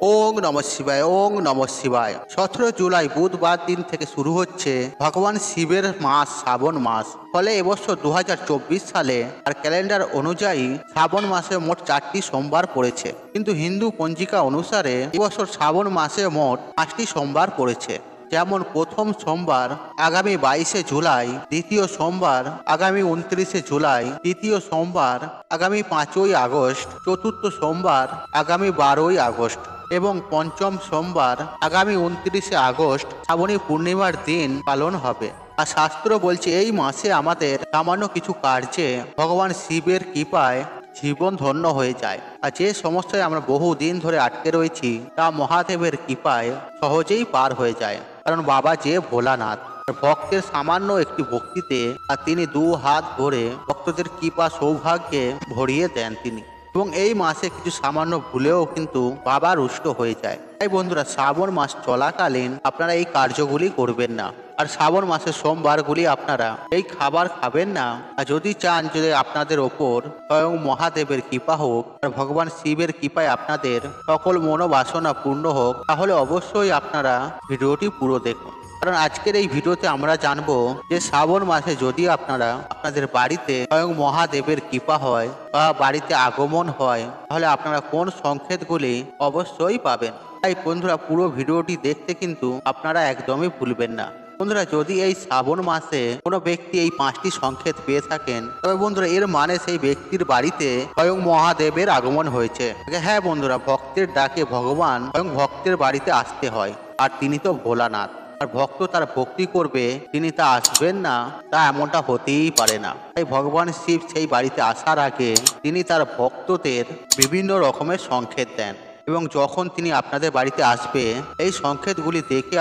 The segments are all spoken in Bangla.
ওং নমঃ শিবায়, ওং নমঃ শিবায়। 17 জুলাই বুধবার দিন থেকে শুরু হচ্ছে ভগবান শিবের মাস শ্রাবণ মাস। ফলে এবছর 2024 সালে আর ক্যালেন্ডার অনুযায়ী শ্রাবণ মাসে মোট 4টি সোমবার পড়েছে, কিন্তু হিন্দু পঞ্জিকা অনুসারে এবছর শ্রাবণ মাসে মোট 5টি সোমবার পড়েছে। যেমন প্রথম সোমবার আগামী 22শে জুলাই, দ্বিতীয় সোমবার আগামী 29শে জুলাই, তৃতীয় সোমবার আগামী 5ই আগস্ট, চতুর্থ সোমবার আগামী 12ই আগস্ট এবং পঞ্চম সোমবার আগামী 29শে আগস্ট শ্রাবণী পূর্ণিমার দিন পালন হবে। আর শাস্ত্র বলছে এই মাসে আমাদের সামান্য কিছু কার্যে ভগবান শিবের কৃপায় জীবন ধন্য হয়ে যায়, আর যে সমস্যায় আমরা বহু দিন ধরে আটকে রয়েছি তা মহাদেবের কৃপায় সহজেই পার হয়ে যায়। কারণ বাবা যে ভোলানাথ, ভক্তের সামান্য একটি ভক্তিতে আর তিনি দু হাত ভরে ভক্তদের কৃপা সৌভাগ্যে ভরিয়ে দেন তিনি। এবং এই মাসে কিছু সামান্য ভুলেও কিন্তু বাবা রুষ্ট হয়ে যায়। তাই বন্ধুরা, শ্রাবণ মাস চলাকালীন আপনারা এই কার্যগুলি করবেন না। আর শ্রাবণ মাসের সোমবারগুলি আপনারা এই খাবার খাবেন না। আর যদি চান যদি আপনাদের ওপর স্বয়ং মহাদেবের কৃপা হোক আর ভগবান শিবের কৃপায় আপনাদের সকল মনোবাসনা পূর্ণ হোক, তাহলে অবশ্যই আপনারা ভিডিওটি পুরো দেখুন। কারণ আজকের এই ভিডিওতে আমরা জানবো যে শ্রাবণ মাসে যদি আপনারা আপনাদের বাড়িতে স্বয়ং মহাদেবের কৃপা হয় বা বাড়িতে আগমন হয়, তাহলে আপনারা কোন সংকেতগুলি অবশ্যই পাবেন। তাই বন্ধুরা, পুরো ভিডিওটি দেখতে কিন্তু আপনারা একদমই ভুলবেন না। বন্ধুরা, যদি এই শ্রাবণ মাসে কোনো ব্যক্তি এই 5টি সংকেত পেয়ে থাকেন, তবে বন্ধুরা এর মানে সেই ব্যক্তির বাড়িতে স্বয়ং মহাদেবের আগমন হয়েছে। হ্যাঁ বন্ধুরা, ভক্তের ডাকে ভগবান স্বয়ং ভক্তের বাড়িতে আসতে হয়, আর তিনি তো ভোলানাথ। আর ভক্ত তার ভক্তি করবে, তিনি তা আসবেন না, তা এমনটা হতেই পারে না। তাই ভগবান শিব সেই বাড়িতে আসার আগে তিনি তার ভক্তদের বিভিন্ন রকমের সংকেত দেন, এবং যখন তিনি আপনাদের বাড়িতে আসবে এই সংকেতগুলি দেখে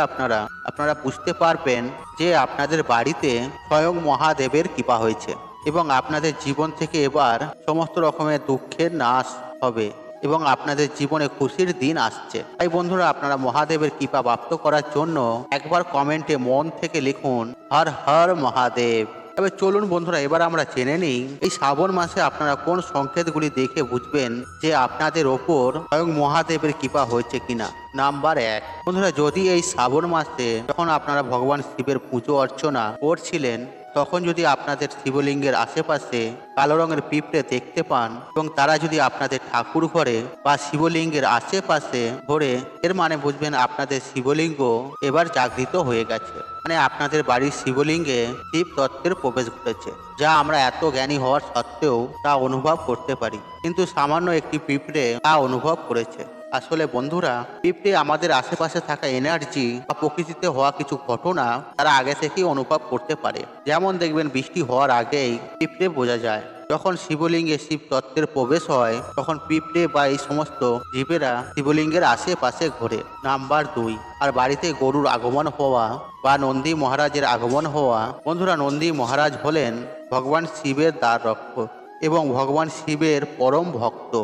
আপনারা বুঝতে পারবেন যে আপনাদের বাড়িতে স্বয়ং মহাদেবের কৃপা হয়েছে এবং আপনাদের জীবন থেকে এবার সমস্ত রকমের দুঃখের নাশ হবে এবং আপনাদের জীবনে খুশির দিন আসছে। তাই বন্ধুরা, আপনারা মহাদেবের কৃপা প্রাপ্ত করার জন্য একবার কমেন্টে মন থেকে লিখুন হর হর মহাদেব। তবে চলুন বন্ধুরা, এবার আমরা জেনে নিই এই শ্রাবণ মাসে আপনারা কোন সংকেতগুলি দেখে বুঝবেন যে আপনাদের ওপর স্বয়ং মহাদেবের কৃপা হয়েছে কিনা। নাম্বার 1, বন্ধুরা, যদি এই শ্রাবণ মাসে যখন আপনারা ভগবান শিবের পুজো অর্চনা করছিলেন, তখন যদি আপনাদের শিবলিঙ্গের আশেপাশে কালো রঙের পিঁপড়ে দেখতে পান এবং তারা যদি আপনাদের ঠাকুর ঘরে বা শিবলিঙ্গের আশেপাশে ঘোরে, এর মানে বুঝবেন আপনাদের শিবলিঙ্গ এবার জাগৃত হয়ে গেছে। মানে আপনাদের বাড়ির শিবলিঙ্গে শিব তত্ত্বের প্রবেশ ঘটেছে, যা আমরা এত জ্ঞানী হওয়ার সত্ত্বেও তা অনুভব করতে পারি, কিন্তু সামান্য একটি পিঁপড়ে তা অনুভব করেছে। আসলে বন্ধুরা, পিঁপড়ে আমাদের আশেপাশে থাকা এনার্জি বা প্রকৃতিতে হওয়া কিছু ঘটনা তারা আগে থেকেই অনুভব করতে পারে। যেমন দেখবেন বৃষ্টি হওয়ার আগেই পিঁপড়ে বোঝা যায়। যখন শিবলিঙ্গে শিব তত্ত্বের প্রবেশ হয়, তখন পিঁপড়ে বা এই সমস্ত জীবেরা শিবলিঙ্গের আশেপাশে ঘোরে। নাম্বার 2, আর বাড়িতে গরুর আগমন হওয়া বা নন্দী মহারাজের আগমন হওয়া। বন্ধুরা, নন্দী মহারাজ হলেন ভগবান শিবের দ্বার রক্ষক এবং ভগবান শিবের পরম ভক্ত।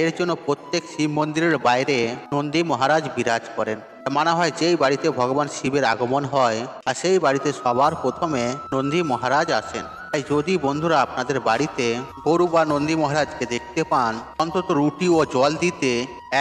এর জন্য প্রত্যেক শিব মন্দিরের বাইরে নন্দী মহারাজ বিরাজ করেন। মানা হয় যেই বাড়িতে ভগবান শিবের আগমন হয় আর সেই বাড়িতে সবার প্রথমে নন্দী মহারাজ আসেন। তাই যদি বন্ধুরা আপনাদের বাড়িতে গরু বা নন্দী মহারাজকে দেখতে পান, অন্তত রুটি ও জল দিতে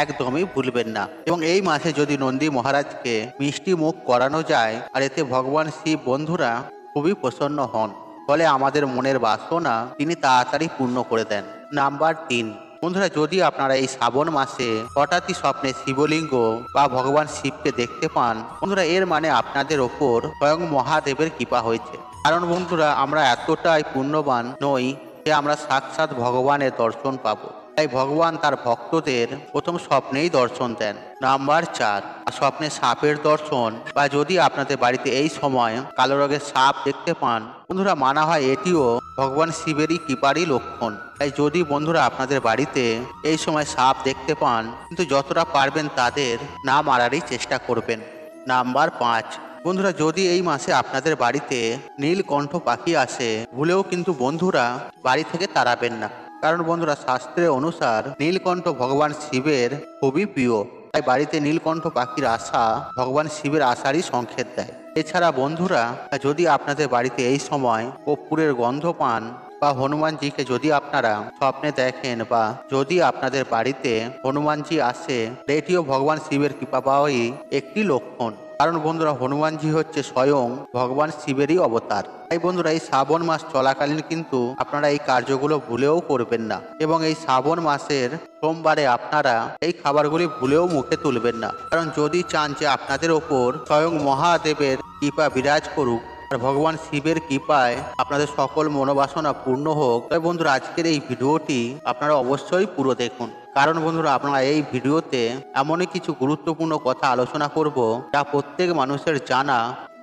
একদমই ভুলবেন না। এবং এই মাসে যদি নন্দী মহারাজকে মিষ্টি মুখ করানো যায়, আর এতে ভগবান শিব বন্ধুরা খুবই প্রসন্ন হন। ফলে আমাদের মনের বাসনা তিনি তাড়াতাড়ি পূর্ণ করে দেন। নাম্বার 3, বন্ধুরা, যদি আপনারা এই শ্রাবণ মাসে হঠাৎই স্বপ্নে শিবলিঙ্গ বা ভগবান শিবকে দেখতে পান, বন্ধুরা এর মানে আপনাদের ওপর স্বয়ং মহাদেবের কৃপা হয়েছে। কারণ বন্ধুরা, আমরা এতটাই পুণ্যবান নই যে আমরা সাক্ষাৎ ভগবানের দর্শন পাবো। তাই ভগবান তার ভক্তদের প্রথম স্বপ্নেই দর্শন দেন। নাম্বার 4, স্বপ্নে সাপের দর্শন বা যদি আপনাদের বাড়িতে এই সময় কালো রঙের সাপ দেখতে পান, বন্ধুরা মানা হয় এটিও ভগবান শিবেরই কৃপারই লক্ষণ। তাই যদি বন্ধুরা আপনাদের বাড়িতে এই সময় সাপ দেখতে পান, কিন্তু যতটা পারবেন তাদের না মারারই চেষ্টা করবেন। নাম্বার 5, বন্ধুরা, যদি এই মাসে আপনাদের বাড়িতে নীলকণ্ঠ পাখি আসে, ভুলেও কিন্তু বন্ধুরা বাড়ি থেকে তাড়াবেন না। কারণ বন্ধুরা, শাস্ত্রের অনুসার নীলকণ্ঠ ভগবান শিবের খুবই প্রিয়। তাই বাড়িতে নীলকণ্ঠ পাখির আসা ভগবান শিবের আসারই সংকেত দেয়। এছাড়া বন্ধুরা, যদি আপনাদের বাড়িতে এই সময় কর্পূরের গন্ধ পান বা হনুমানজিকে যদি আপনারা স্বপ্নে দেখেন বা যদি আপনাদের বাড়িতে হনুমানজি আসে, এটিও ভগবান শিবের কৃপা পাওয়াই একটি লক্ষণ। কারণ বন্ধুরা হনুমানজি হচ্ছে স্বয়ং ভগবান শিবেরই অবতার। তাই বন্ধুরা এই শ্রাবণ মাস চলাকালীন কিন্তু আপনারা এই কার্যগুলো ভুলেও করবেন না, এবং এই শ্রাবণ মাসের সোমবারে আপনারা এই খাবারগুলি ভুলেও মুখে তুলবেন না। কারণ যদি চান যে আপনাদের ওপর স্বয়ং মহাদেবের কৃপা বিরাজ করুক আর ভগবান শিবের কৃপায় আপনাদের সকল মনোবাসনা পূর্ণ হোক, তবে বন্ধুরা আজকের এই ভিডিওটি আপনারা অবশ্যই পুরো দেখুন। কারণ বন্ধুরা আপনারা এই ভিডিওতে এমনই কিছু গুরুত্বপূর্ণ কথা আলোচনা করব যা প্রত্যেক মানুষের জানা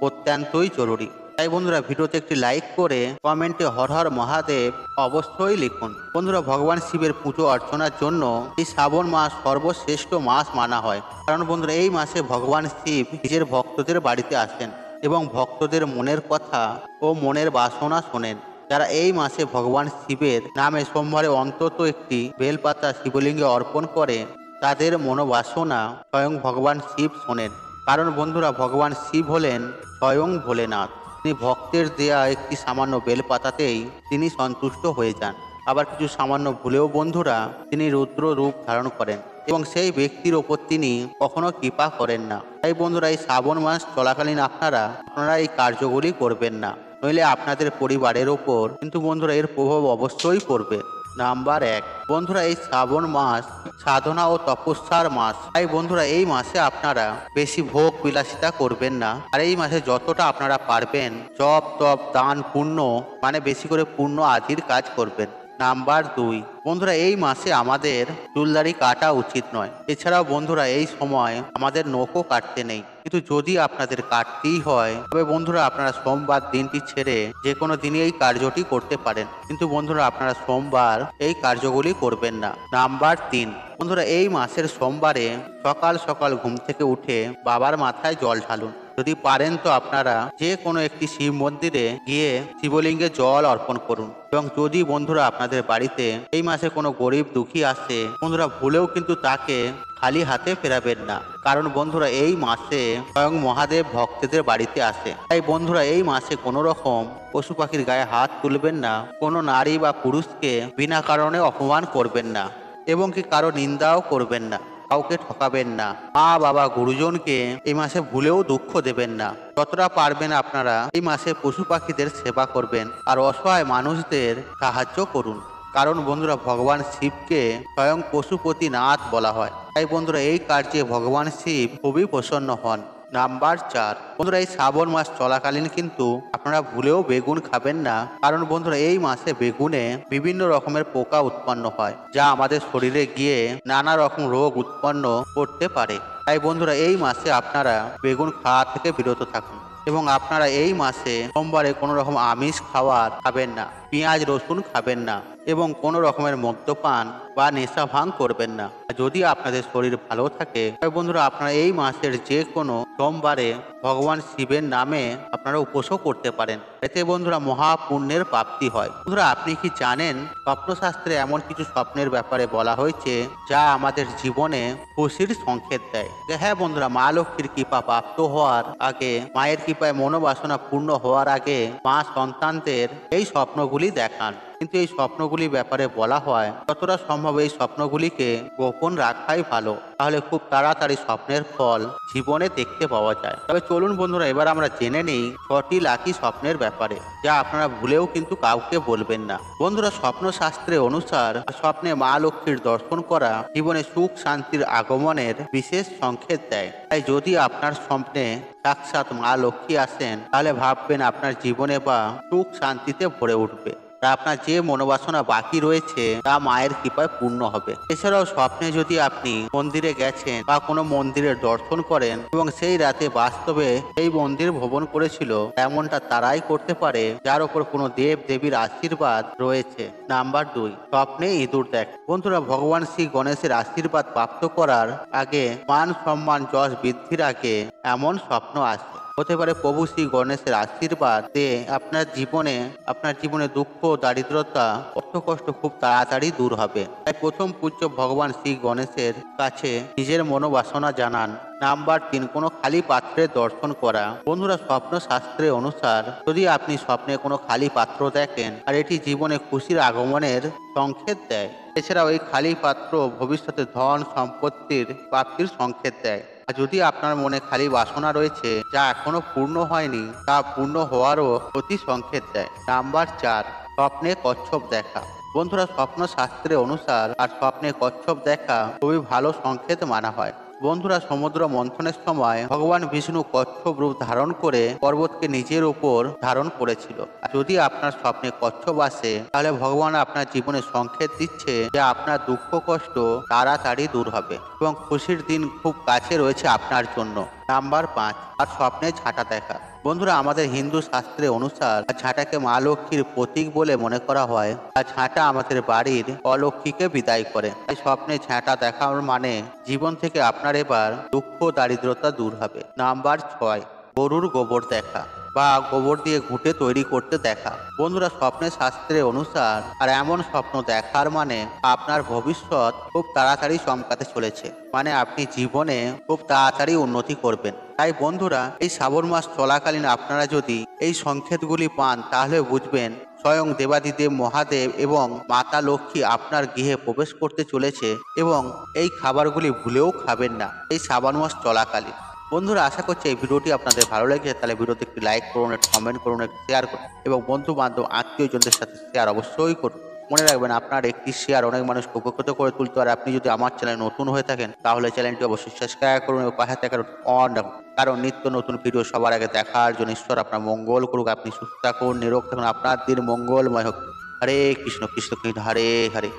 অত্যন্তই জরুরি। তাই বন্ধুরা ভিডিওতে একটি লাইক করে কমেন্টে হর হর মহাদেব অবশ্যই লিখুন। বন্ধুরা ভগবান শিবের পুজো অর্চনার জন্য এই শ্রাবণ মাস সর্বশ্রেষ্ঠ মাস মানা হয়। কারণ বন্ধুরা এই মাসে ভগবান শিব নিজের ভক্তদের বাড়িতে আসেন এবং ভক্তদের মনের কথা ও মনের বাসনা শোনেন। যারা এই মাসে ভগবান শিবের নামে সোমবারে অন্তত একটি বেলপাতা শিবলিঙ্গে অর্পণ করে তাদের মনোবাসনা স্বয়ং ভগবান শিব শোনেন। কারণ বন্ধুরা ভগবান শিব হলেন স্বয়ং ভোলেনাথ। তিনি ভক্তের দেয়া একটি সামান্য বেলপাতাতেই তিনি সন্তুষ্ট হয়ে যান। আবার কিছু সামান্য ভুলেও বন্ধুরা তিনি রুদ্র রূপ ধারণ করেন এবং সেই ব্যক্তির ওপর তিনি কখনো কৃপা করেন না। তাই বন্ধুরা এই শ্রাবণ মাস চলাকালীন আপনারা এই কার্যগুলি করবেন না, নইলে আপনাদের পরিবারের ওপর কিন্তু বন্ধুরা এর প্রভাব অবশ্যই পড়বে। নাম্বার 1, বন্ধুরা এই শ্রাবণ মাস সাধনা ও তপস্যার মাস। তাই বন্ধুরা এই মাসে আপনারা বেশি ভোগ বিলাসিতা করবেন না, আর এই মাসে যতটা আপনারা পারবেন জপ তপ দান পুণ্য মানে বেশি করে পুণ্য আদির কাজ করবেন। নাম্বার 2, বন্ধুরা এই মাসে আমাদের চুলদাড়ি কাটা উচিত নয়। এছাড়াও বন্ধুরা এই সময় আমাদের নখও কাটতে নেই, কিন্তু যদি আপনাদের কাটতেই হয় তবে বন্ধুরা আপনারা সোমবার দিনটি ছেড়ে যে কোনো দিনই এই কার্যটি করতে পারেন, কিন্তু বন্ধুরা আপনারা সোমবার এই কার্যগুলি করবেন না। নাম্বার 3, বন্ধুরা এই মাসের সোমবারে সকাল সকাল ঘুম থেকে উঠে বাবার মাথায় জল ঢালুন। যদি পারেন তো আপনারা যে কোনো একটি শিব মন্দিরে গিয়ে শিবলিঙ্গে জল অর্পণ করুন। এবং যদি বন্ধুরা আপনাদের বাড়িতে এই মাসে কোনো গরিব দুঃখী আসে, বন্ধুরা ভুলেও কিন্তু তাকে খালি হাতে ফেরাবেন না। কারণ বন্ধুরা এই মাসে স্বয়ং মহাদেব ভক্তদের বাড়িতে আসে। তাই বন্ধুরা এই মাসে কোনো রকম পশু পাখির গায়ে হাত তুলবেন না, কোনো নারী বা পুরুষকে বিনা কারণে অপমান করবেন না, এবং কি কারো নিন্দাও করবেন না, কাউকে ঠকাবেন না। মা বাবা গুরুজনকে এই মাসে ভুলেও দুঃখ দেবেন না। যতটা পারবেন আপনারা এই মাসে পশু পাখিদের সেবা করবেন আর অসহায় মানুষদের সাহায্য করুন। কারণ বন্ধুরা ভগবান শিবকে স্বয়ং পশুপতিনাথ বলা হয়। তাই বন্ধুরা এই কার্যে ভগবান শিব খুবই প্রসন্ন হন। নাম্বার 4, বন্ধুরা এই শ্রাবণ মাস চলাকালীন কিন্তু আপনারা ভুলেও বেগুন খাবেন না। কারণ বন্ধুরা এই মাসে বেগুনে বিভিন্ন রকমের পোকা উৎপন্ন হয়, যা আমাদের শরীরে গিয়ে নানা রকম রোগ উৎপন্ন করতে পারে। তাই বন্ধুরা এই মাসে আপনারা বেগুন খাওয়া থেকে বিরত থাকুন, এবং আপনারা এই মাসে সোমবারে কোনো রকম আমিষ খাবেন না, পেঁয়াজ রসুন খাবেন না, এবং কোনো রকমের মদ্যপান বা নেশা ভাঙ করবেন না। যদি আপনাদের শরীর ভালো থাকে তবে বন্ধুরা আপনারা এই মাসের যে কোনো সোমবারে ভগবান শিবের নামে আপনারা উপোসও করতে পারেন। এতে বন্ধুরা মহাপুণ্যের প্রাপ্তি হয়। বন্ধুরা আপনি কি জানেন স্বপ্নশাস্ত্রে এমন কিছু স্বপ্নের ব্যাপারে বলা হয়েছে যা আমাদের জীবনে খুশির সংকেত দেয়। হ্যাঁ বন্ধুরা, মা লক্ষ্মীর কৃপা প্রাপ্ত হওয়ার আগে, মায়ের কৃপায় মনোবাসনা পূর্ণ হওয়ার আগে মা সন্তানদের এই স্বপ্নগুলি দেখান। কিন্তু এই স্বপ্নগুলির ব্যাপারে বলা হয় যতটা সম্ভব এই স্বপ্নগুলিকে গোপন রাখাই ভালো, তাহলে খুব তাড়াতাড়ি স্বপ্নের ফল জীবনে দেখতে পাওয়া যায়। তবে চলুন বন্ধুরা এবার আমরা জেনে নিই 6টি লাকি স্বপ্নের ব্যাপারে, যা আপনারা ভুলেও কিন্তু কাউকে বলবেন না। বন্ধুরা স্বপ্ন শাস্ত্রে অনুসার স্বপ্নে মা লক্ষ্মীর দর্শন করা জীবনে সুখ শান্তির আগমনের বিশেষ সংকেত দেয়। তাই যদি আপনার স্বপ্নে সাক্ষাৎ মা লক্ষ্মী আসেন তাহলে ভাববেন আপনার জীবনে বা সুখ শান্তিতে ভরে উঠবে, আপনার যে মনোবাসনা বাকি রয়েছে তা মায়ের কৃপায় পূর্ণ হবে। এছাড়াও স্বপ্নে যদি আপনি মন্দিরে গেছেন বা কোনো মন্দিরের দর্শন করেন এবং সেই রাতে বাস্তবে সেই মন্দির ভ্রমণ করেছিল, এমনটা তারাই করতে পারে যার ওপর কোনো দেব দেবীর আশীর্বাদ রয়েছে। নাম্বার 2, স্বপ্নে ইঁদুর দেখ। বন্ধুরা ভগবান শ্রী গণেশের আশীর্বাদ প্রাপ্ত করার আগে, মান সম্মান যশ বৃদ্ধির আগে এমন স্বপ্ন আসে। হতে পারে প্রভু শ্রী গণেশের আশীর্বাদ আপনার জীবনে দুঃখ, দারিদ্রতা, কষ্ট খুব তাড়াতাড়ি দূর হবে। তাই প্রথম পূজ্য ভগবান শ্রী গণেশের কাছে নিজের মনোবাসনা জানান। নাম্বার 3, কোনো খালি পাত্রের দর্শন করা। বন্ধুরা, স্বপ্ন শাস্ত্রের অনুসার যদি আপনি স্বপ্নে কোনো খালি পাত্র দেখেন, আর এটি জীবনে খুশির আগমনের সংকেত দেয়। এছাড়াও এই খালি পাত্র ভবিষ্যতে ধন সম্পত্তির প্রাপ্তির সংকেত দেয়। আর যদি আপনার মনে খালি বাসনা রয়েছে যা এখনো পূর্ণ হয়নি, তা পূর্ণ হওয়ারও প্রতি সংকেত দেয়। নাম্বার 4, স্বপ্নে কচ্ছপ দেখা। বন্ধুরা, স্বপ্ন শাস্ত্রের অনুসার আর স্বপ্নে কচ্ছপ দেখা খুবই ভালো সংকেত মানা হয়। বন্ধুরা, সমুদ্র মন্থনের সময় ভগবান বিষ্ণু কচ্ছপ রূপ ধারণ করে পর্বতকে নিজের উপর ধারণ করেছিল। যদি আপনার স্বপ্নে কচ্ছপ আসে, তাহলে ভগবান আপনার জীবনে সংকেত দিচ্ছে যে আপনার দুঃখ কষ্ট তাড়াতাড়ি দূর হবে এবং খুশির দিন খুব কাছে রয়েছে আপনার জন্য। নাম্বার 5, আর স্বপ্নে ঝাঁটা দেখা। বন্ধুরা, আমাদের হিন্দু শাস্ত্রে অনুসার ঝাঁটাকে মা লক্ষ্মীর প্রতীক বলে মনে করা হয়। আর ঝাঁটা আমাদের বাড়ির অলক্ষ্মীকে বিদায় করে। তাই স্বপ্নে ঝাঁটা দেখার মানে জীবন থেকে আপনার এবার দুঃখ দারিদ্রতা দূর হবে। নাম্বার 6, গরুর গোবর দেখা বা গোবর দিয়ে ঘুঁটে তৈরি করতে দেখা। বন্ধুরা, স্বপ্নের শাস্ত্রের অনুসার আর এমন স্বপ্ন দেখার মানে আপনার ভবিষ্যৎ খুব তাড়াতাড়ি চমকাতে চলেছে, মানে আপনি জীবনে খুব তাড়াতাড়ি উন্নতি করবেন। তাই বন্ধুরা, এই শ্রাবণ মাস চলাকালীন আপনারা যদি এই সংকেতগুলি পান, তাহলে বুঝবেন স্বয়ং দেবাদিদেব মহাদেব এবং মাতা লক্ষ্মী আপনার গৃহে প্রবেশ করতে চলেছে এবং এই খাবারগুলি ভুলেও খাবেন না এই শ্রাবণ মাস চলাকালীন। বন্ধুরা, আশা করছি এই ভিডিওটি আপনাদের ভালো লেগেছে। তাহলে ভিডিওতে একটি লাইক করুন, একটি কমেন্ট করুন, একটি শেয়ার করুন এবং বন্ধু বান্ধব আত্মীয়জনদের সাথে শেয়ার অবশ্যই করুন। মনে রাখবেন, আপনার একটি শেয়ার অনেক মানুষকে উপকৃত করে তুলতে। আর আপনি যদি আমার চ্যানেল নতুন হয়ে থাকেন, তাহলে চ্যানেলটি অবশ্যই সাবস্ক্রাইব করুন এবং পাশে থাকা অন রাখুন। কারণ নিত্য নতুন ভিডিও সবার আগে দেখার জন্য ঈশ্বর আপনার মঙ্গল করুক। আপনি সুস্থ থাকুন, নিরোগ থাকুন, আপনার দিন মঙ্গলময় হোক। হরে কৃষ্ণ কৃষ্ণ কৃষ্ণ হরে হরে।